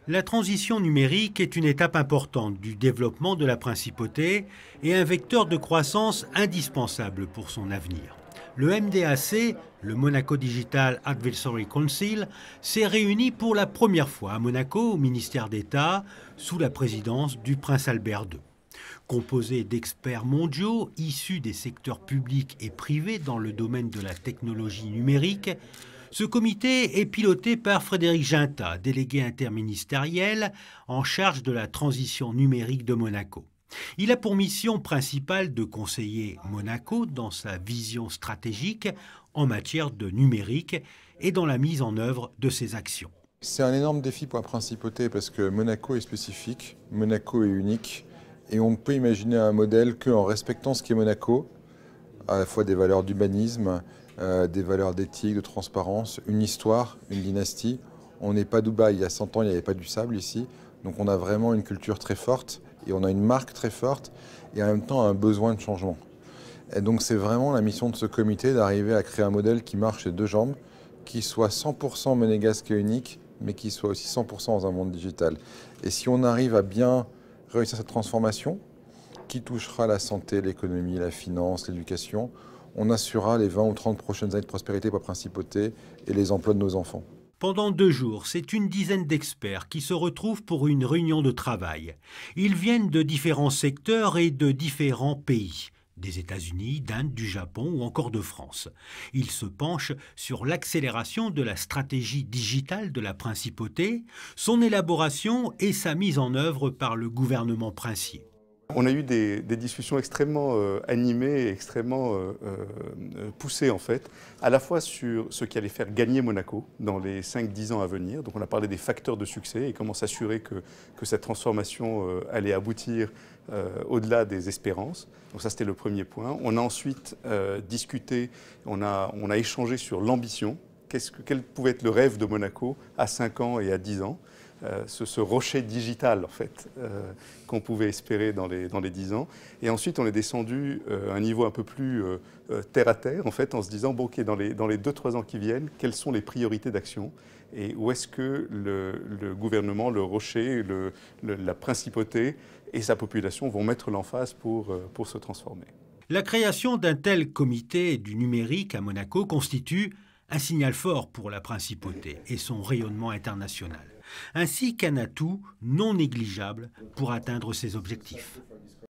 La transition numérique est une étape importante du développement de la principauté et un vecteur de croissance indispensable pour son avenir. Le MDAC, le Monaco Digital Advisory Council, s'est réuni pour la première fois à Monaco au ministère d'État sous la présidence du prince Albert II. Composé d'experts mondiaux issus des secteurs publics et privés dans le domaine de la technologie numérique, ce comité est piloté par Frédéric Ginta, délégué interministériel en charge de la transition numérique de Monaco. Il a pour mission principale de conseiller Monaco dans sa vision stratégique en matière de numérique et dans la mise en œuvre de ses actions. C'est un énorme défi pour la principauté parce que Monaco est spécifique, Monaco est unique et on ne peut imaginer un modèle qu'en respectant ce qu'est Monaco, à la fois des valeurs d'humanisme, des valeurs d'éthique, de transparence, une histoire, une dynastie. On n'est pas Dubaï, il y a 100 ans il n'y avait pas du sable ici, donc on a vraiment une culture très forte et on a une marque très forte et en même temps un besoin de changement. Et donc c'est vraiment la mission de ce comité d'arriver à créer un modèle qui marche les deux jambes, qui soit 100% monégasque et unique, mais qui soit aussi 100% dans un monde digital. Et si on arrive à bien réussir cette transformation, qui touchera la santé, l'économie, la finance, l'éducation, on assurera les 20 ou 30 prochaines années de prospérité pour la principauté et les emplois de nos enfants. Pendant 2 jours, c'est une dizaine d'experts qui se retrouvent pour une réunion de travail. Ils viennent de différents secteurs et de différents pays, des États-Unis, d'Inde, du Japon ou encore de France. Ils se penchent sur l'accélération de la stratégie digitale de la principauté, son élaboration et sa mise en œuvre par le gouvernement princier. On a eu des discussions extrêmement animées et extrêmement poussées en fait, à la fois sur ce qui allait faire gagner Monaco dans les 5-10 ans à venir. Donc on a parlé des facteurs de succès et comment s'assurer que cette transformation allait aboutir au-delà des espérances. Donc ça c'était le premier point. On a ensuite discuté, on a échangé sur l'ambition. Quel pouvait être le rêve de Monaco à 5 ans et à 10 ans ce rocher digital en fait qu'on pouvait espérer dans les 10 ans. Et ensuite on est descendu à un niveau un peu plus terre à terre en fait en se disant bon ok dans les 2-3 ans qui viennent, quelles sont les priorités d'action et où est-ce que le gouvernement, le rocher, la principauté et sa population vont mettre l'emphase pour se transformer. La création d'un tel comité du numérique à Monaco constitue un signal fort pour la principauté et son rayonnement international, ainsi qu'un atout non négligeable pour atteindre ses objectifs.